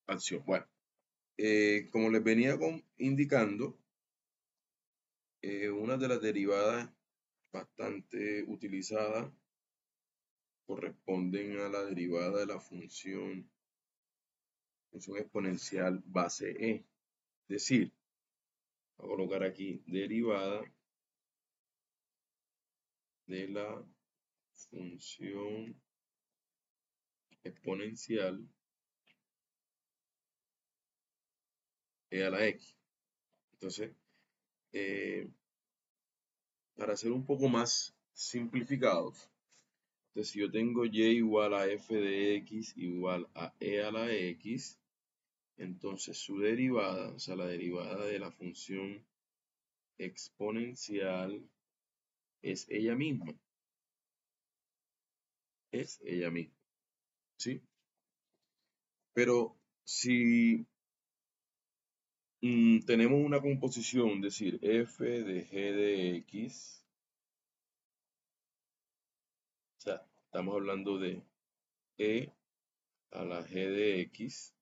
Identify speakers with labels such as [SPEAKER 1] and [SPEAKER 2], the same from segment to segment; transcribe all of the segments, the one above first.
[SPEAKER 1] acción. Bueno, como les venía indicando, una de las derivadas bastante utilizadas corresponden a la derivada de la función exponencial base e. Es decir, voy a colocar aquí derivada de la función exponencial e a la x. Entonces, para ser un poco más simplificados, entonces si yo tengo y igual a f de x igual a e a la x, entonces su derivada, o sea, la derivada de la función exponencial es ella misma. Es ella misma, ¿sí? Pero si tenemos una composición, es decir, f de g de x, o sea, estamos hablando de e a la g de x.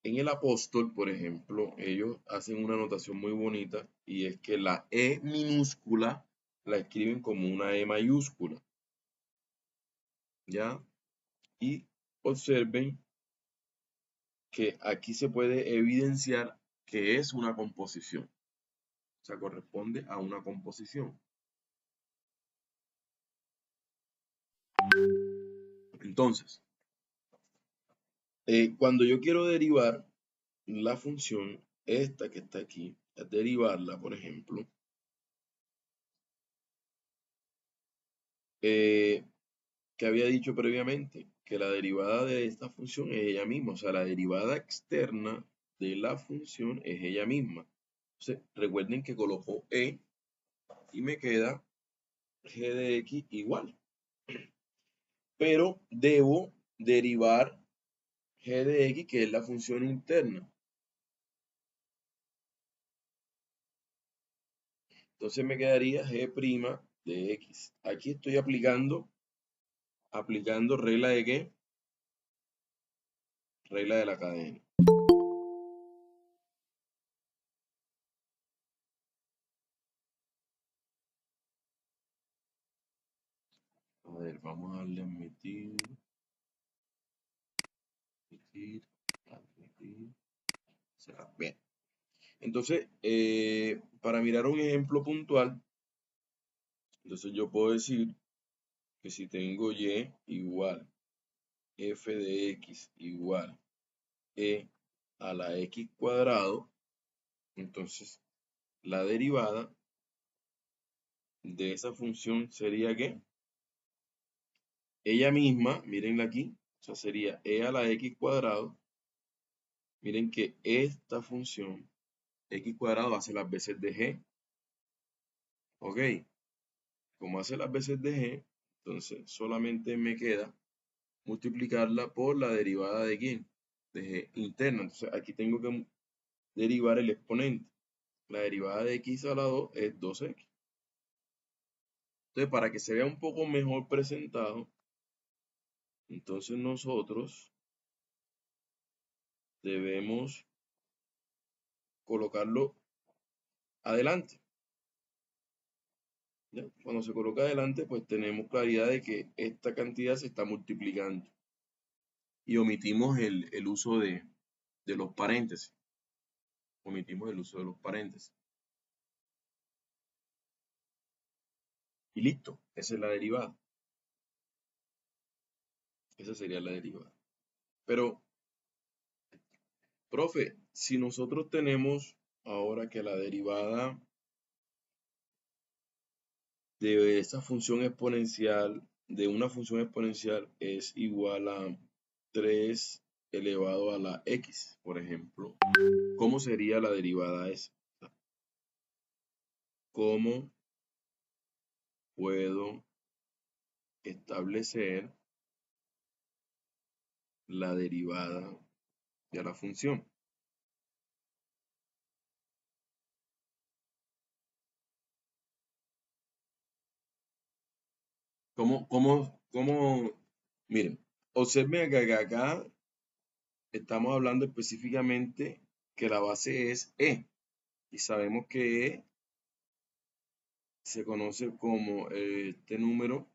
[SPEAKER 1] En el apóstol, por ejemplo, ellos hacen una notación muy bonita y es que la e minúscula la escriben como una e mayúscula, ¿ya? Y observen que aquí se puede evidenciar que es una composición, o sea, corresponde a una composición. Entonces, cuando yo quiero derivar la función, esta que está aquí, derivarla, por ejemplo, que había dicho previamente, que la derivada de esta función es ella misma, o sea, la derivada externa de la función es ella misma. Entonces, recuerden que colocó e y me queda g de x igual. Pero debo derivar g de x, que es la función interna. Entonces me quedaría g' de x. Aquí estoy aplicando regla de ¿qué? Regla de la cadena. A ver, vamos a darle a admitir, admitir. Bien. Entonces, para mirar un ejemplo puntual, entonces yo puedo decir que si tengo y igual f de x igual e a la x cuadrado, entonces la derivada de esa función sería que ella misma, mírenla aquí, o sea, sería e a la x cuadrado. Miren que esta función x cuadrado hace las veces de g. Ok, como hace las veces de g, entonces solamente me queda multiplicarla por la derivada de ¿quién? De g interna. Entonces aquí tengo que derivar el exponente. La derivada de x a la 2 es 2x. Entonces, para que se vea un poco mejor presentado, entonces nosotros debemos colocarlo adelante. ¿Ya? Cuando se coloca adelante, pues tenemos claridad de que esta cantidad se está multiplicando. Y omitimos el uso de los paréntesis. Omitimos el uso de los paréntesis. Y listo, esa es la derivada. Esa sería la derivada. Pero, profe, si nosotros tenemos ahora que la derivada de esa función exponencial, de una función exponencial, es igual a 3 elevado a la x, por ejemplo, ¿cómo sería la derivada esa? ¿Cómo puedo establecer la derivada de la función? ¿Cómo? Miren, observen que acá estamos hablando específicamente que la base es E. Y sabemos que E se conoce como este número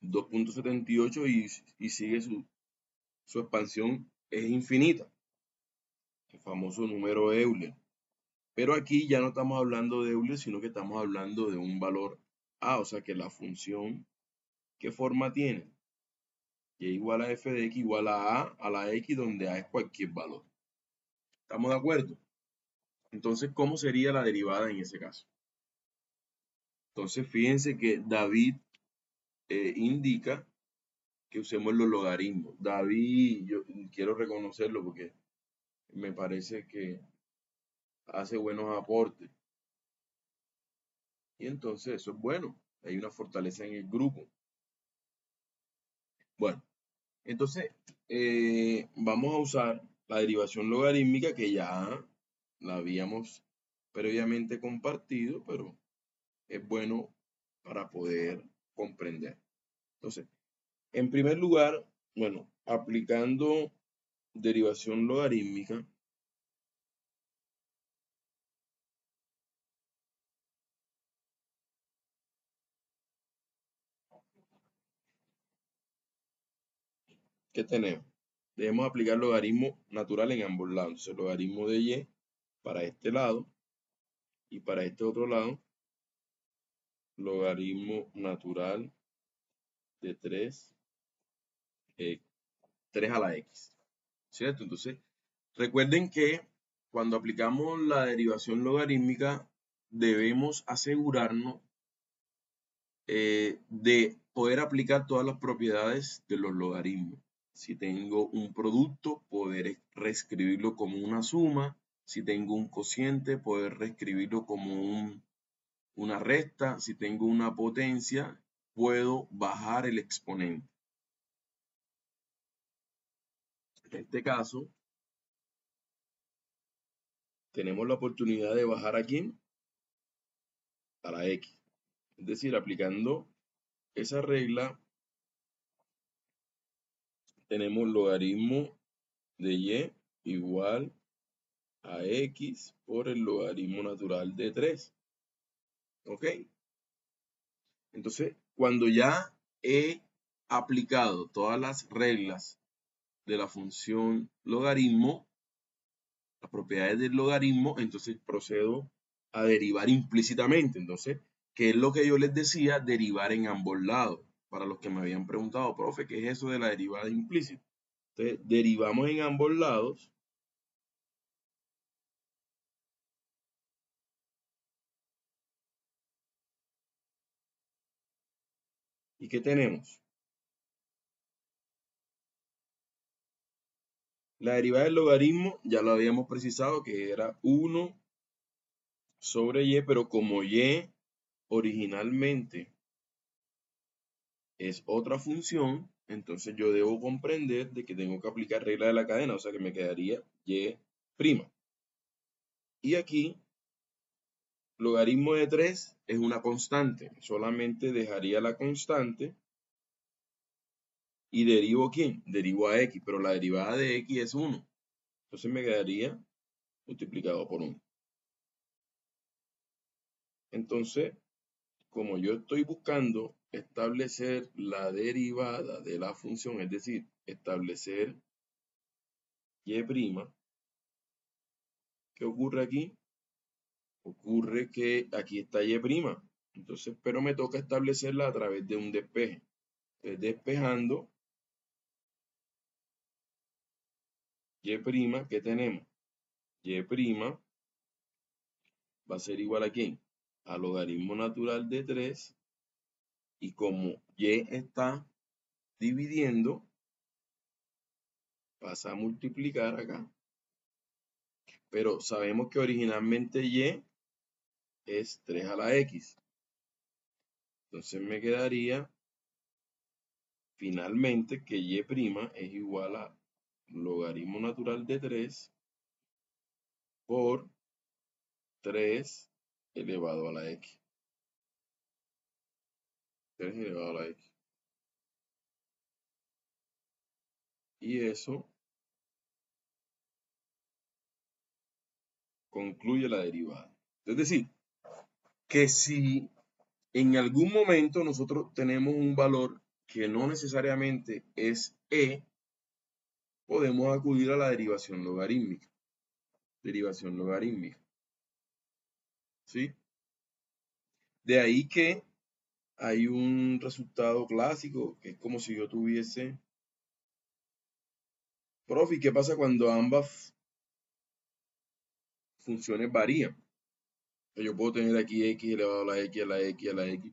[SPEAKER 1] 2.78 y sigue su expansión es infinita, el famoso número Euler. Pero aquí ya no estamos hablando de Euler, sino que estamos hablando de un valor A, o sea que la función, ¿qué forma tiene? Y igual a f de x igual a la x, donde a es cualquier valor. ¿Estamos de acuerdo? Entonces, ¿cómo sería la derivada en ese caso? Entonces, fíjense que David indica que usemos los logaritmos. David, yo quiero reconocerlo porque me parece que hace buenos aportes. Y entonces eso es bueno. Hay una fortaleza en el grupo. Bueno, entonces vamos a usar la derivación logarítmica que ya la habíamos previamente compartido, pero es bueno para poder comprender. Entonces, en primer lugar, bueno, aplicando derivación logarítmica, ¿qué tenemos? Debemos aplicar logaritmo natural en ambos lados. Entonces, logaritmo de y para este lado y para este otro lado, logaritmo natural de 3 a la x. ¿Cierto? Entonces, recuerden que cuando aplicamos la derivación logarítmica, debemos asegurarnos de poder aplicar todas las propiedades de los logaritmos. Si tengo un producto, poder reescribirlo como una suma. Si tengo un cociente, poder reescribirlo como una resta. Si tengo una potencia, puedo bajar el exponente. En este caso, tenemos la oportunidad de bajar aquí a la x. Es decir, aplicando esa regla, tenemos logaritmo de y igual a x por el logaritmo natural de 3. ¿Ok? Entonces, cuando ya he aplicado todas las reglas de la función logaritmo, las propiedades del logaritmo, entonces procedo a derivar implícitamente. Entonces, ¿qué es lo que yo les decía? Derivar en ambos lados. Para los que me habían preguntado, profe, ¿qué es eso de la derivada implícita? Entonces, derivamos en ambos lados. ¿Y qué tenemos? La derivada del logaritmo ya lo habíamos precisado que era 1 sobre y, pero como y originalmente es otra función, entonces yo debo comprender de que tengo que aplicar regla de la cadena, o sea que me quedaría y'. Y aquí, logaritmo de 3 es una constante, solamente dejaría la constante y derivo ¿quién? Derivo a x, pero la derivada de x es 1, entonces me quedaría multiplicado por 1. Entonces, como yo estoy buscando establecer la derivada de la función, es decir, establecer y', ¿qué ocurre aquí? Ocurre que aquí está y', entonces, pero me toca establecerla a través de un despeje. Entonces, despejando y', ¿qué tenemos? Y' va a ser igual a ¿quién? Al logaritmo natural de 3, y como y está dividiendo, pasa a multiplicar acá. Pero sabemos que originalmente y es 3 a la x. Entonces me quedaría finalmente que y' es igual a logaritmo natural de 3 por 3 elevado a la x. 3 elevado a la x. Y eso concluye la derivada. Es decir, que si en algún momento nosotros tenemos un valor que no necesariamente es e, podemos acudir a la derivación logarítmica. Derivación logarítmica. ¿Sí? De ahí que hay un resultado clásico, que es como si yo tuviese... Profe, ¿qué pasa cuando ambas funciones varían? Yo puedo tener aquí x elevado a la x, a la x, a la x,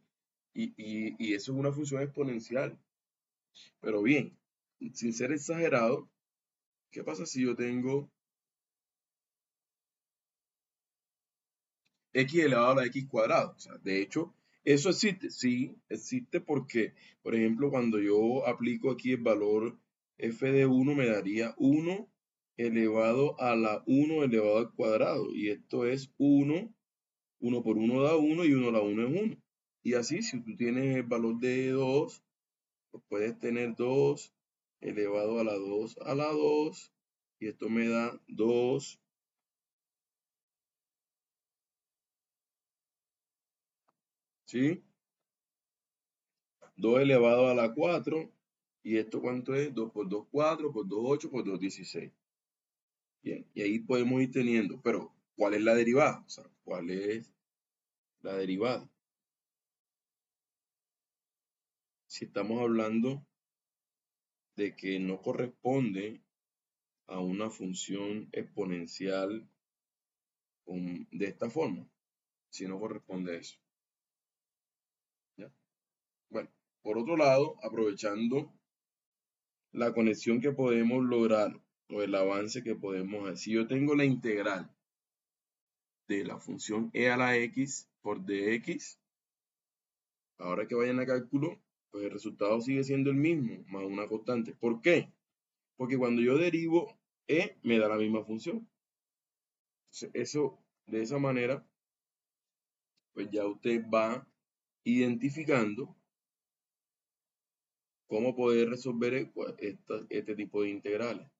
[SPEAKER 1] y eso es una función exponencial. Pero bien, sin ser exagerado, ¿qué pasa si yo tengo x elevado a la x cuadrado? O sea, de hecho, eso existe, sí, existe porque, por ejemplo, cuando yo aplico aquí el valor f de 1 me daría 1 elevado a la 1 elevado al cuadrado. Y esto es 1, 1 por 1 da 1 y 1 a la 1 es 1. Y así, si tú tienes el valor de 2, pues puedes tener 2 elevado a la 2 a la 2. Y esto me da 2. ¿Sí? 2 elevado a la 4. ¿Y esto cuánto es? 2 por 2, 4, por 2, 8, por 2, 16. Bien, y ahí podemos ir teniendo. Pero, ¿cuál es la derivada? O sea, ¿cuál es la derivada? Si estamos hablando de que no corresponde a una función exponencial de esta forma, si no corresponde a eso. ¿Ya? Bueno, por otro lado, aprovechando la conexión que podemos lograr o el avance que podemos hacer, si yo tengo la integral de la función e a la x por dx, ahora que vayan a cálculo, pues el resultado sigue siendo el mismo, más una constante. ¿Por qué? Porque cuando yo derivo e, me da la misma función. Entonces, eso, de esa manera, pues ya usted va identificando cómo poder resolver este tipo de integrales.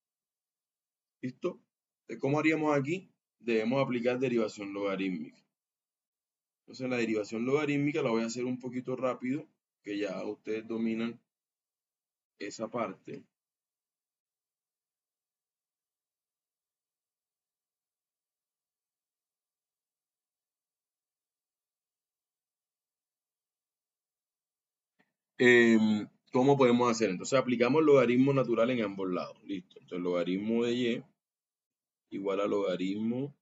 [SPEAKER 1] ¿Listo? Entonces, ¿cómo haríamos aquí? Debemos aplicar derivación logarítmica. Entonces, la derivación logarítmica la voy a hacer un poquito rápido, que ya ustedes dominan esa parte. ¿Cómo podemos hacer? Entonces, aplicamos logaritmo natural en ambos lados. Listo. Entonces, logaritmo de y igual a logaritmo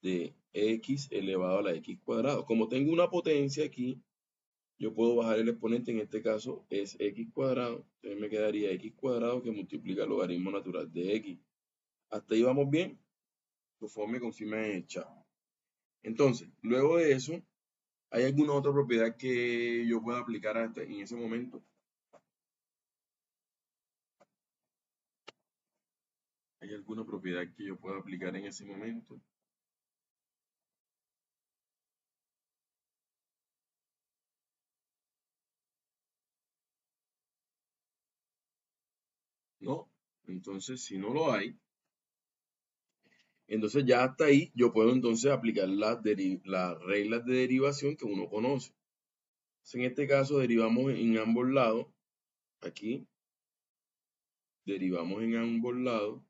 [SPEAKER 1] de x elevado a la x cuadrado. Como tengo una potencia aquí, yo puedo bajar el exponente, en este caso es x cuadrado, entonces me quedaría x cuadrado que multiplica el logaritmo natural de x. ¿Hasta ahí vamos bien? Por favor, me confirmen en el chat. Entonces, luego de eso, ¿hay alguna otra propiedad que yo pueda aplicar en ese momento? ¿Hay alguna propiedad que yo pueda aplicar en ese momento? No. Entonces, si no lo hay, entonces ya hasta ahí yo puedo entonces aplicar las reglas de derivación que uno conoce. Entonces, en este caso derivamos en ambos lados. Aquí derivamos en ambos lados.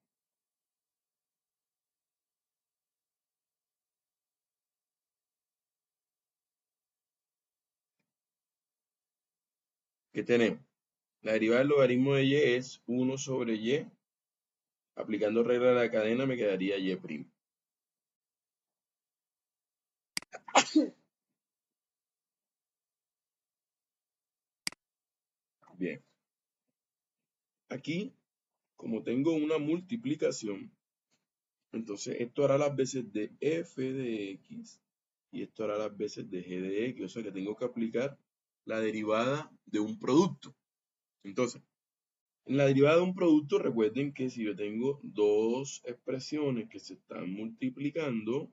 [SPEAKER 1] ¿Qué tenemos? La derivada del logaritmo de y es 1 sobre y. Aplicando regla de la cadena me quedaría y'. Bien. Aquí, como tengo una multiplicación, entonces esto hará las veces de f de x y esto hará las veces de g de x. O sea que tengo que aplicar la derivada de un producto. Entonces, en la derivada de un producto, recuerden que si yo tengo dos expresiones que se están multiplicando,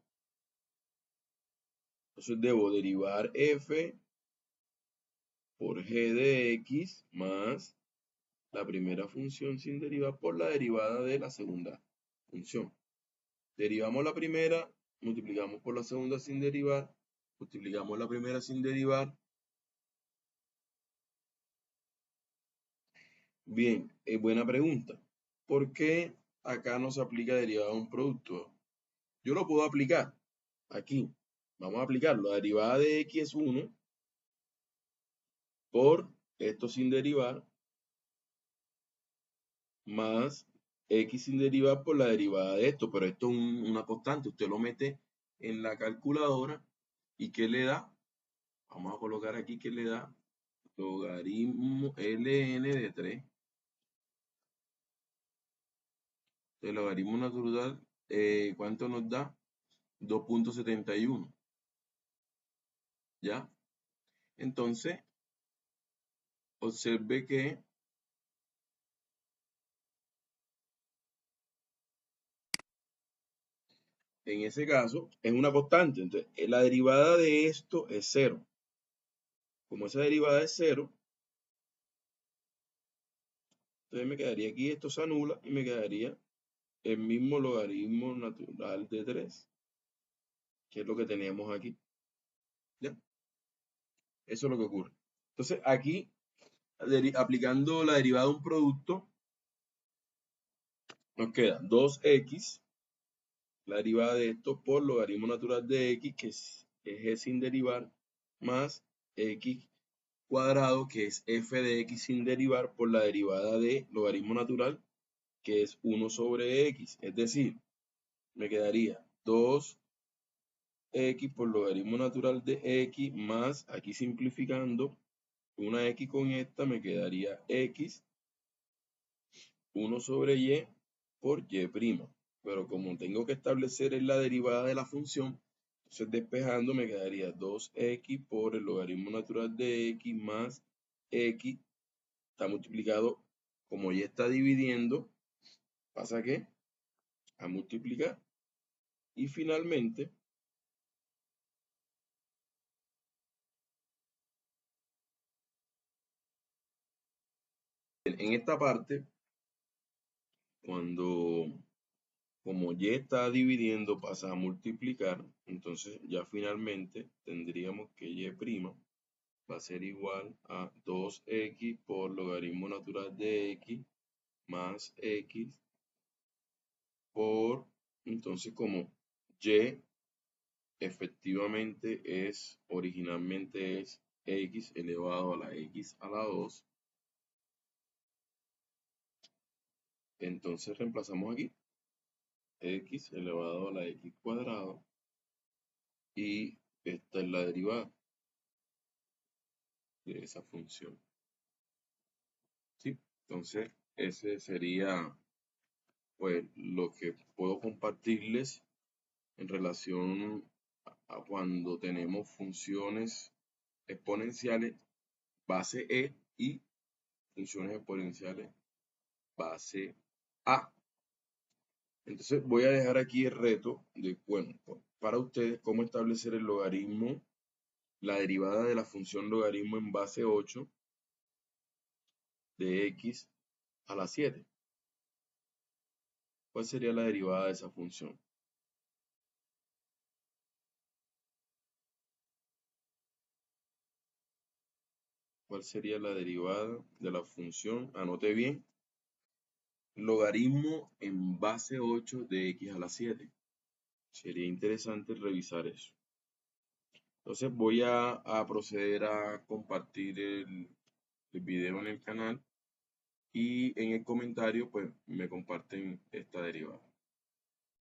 [SPEAKER 1] entonces debo derivar f por g de x más la primera función sin derivar por la derivada de la segunda función. Derivamos la primera multiplicamos por la segunda sin derivar, multiplicamos la primera sin derivar. Bien, buena pregunta. ¿Por qué acá no se aplica derivada de un producto? Yo lo puedo aplicar aquí. Vamos a aplicarlo. La derivada de x es 1 por esto sin derivar más x sin derivar por la derivada de esto. Pero esto es una constante. Usted lo mete en la calculadora y ¿qué le da? Vamos a colocar aquí que le da logaritmo ln de 3. El logaritmo natural, ¿cuánto nos da? 2.71. ¿Ya? Entonces, observe que en ese caso es una constante. Entonces, la derivada de esto es 0. Como esa derivada es 0, entonces me quedaría aquí, esto se anula y me quedaría el mismo logaritmo natural de 3, que es lo que teníamos aquí. ¿Ya? Eso es lo que ocurre. Entonces, aquí, aplicando la derivada de un producto, nos queda 2x, la derivada de esto, por logaritmo natural de x, que es g sin derivar, más x cuadrado, que es f de x sin derivar, por la derivada de logaritmo natural, que es 1 sobre x. Es decir, me quedaría 2x por logaritmo natural de x, más, aquí simplificando, una x con esta, me quedaría x 1 sobre y por y'. Pero como tengo que establecer en la derivada de la función, entonces despejando me quedaría 2x por el logaritmo natural de x más x está multiplicado, como y está dividiendo, pasa que a multiplicar. Y finalmente, en esta parte, cuando como y está dividiendo pasa a multiplicar, entonces ya finalmente tendríamos que y' va a ser igual a 2x por logaritmo natural de x más x por, entonces como y efectivamente originalmente es x elevado a la x a la 2, entonces reemplazamos aquí x elevado a la x cuadrado y esta es la derivada de esa función. ¿Sí? Entonces, ese sería pues lo que puedo compartirles en relación a cuando tenemos funciones exponenciales base E y funciones exponenciales base A. Entonces voy a dejar aquí el reto de, bueno, para ustedes cómo establecer el logaritmo, la derivada de la función logaritmo en base 8 de x a la 7. ¿Cuál sería la derivada de esa función? ¿Cuál sería la derivada de la función? Anote bien. Logaritmo en base 8 de x a la 7. Sería interesante revisar eso. Entonces voy a proceder a compartir el video en el canal y en el comentario pues me comparten esta derivada.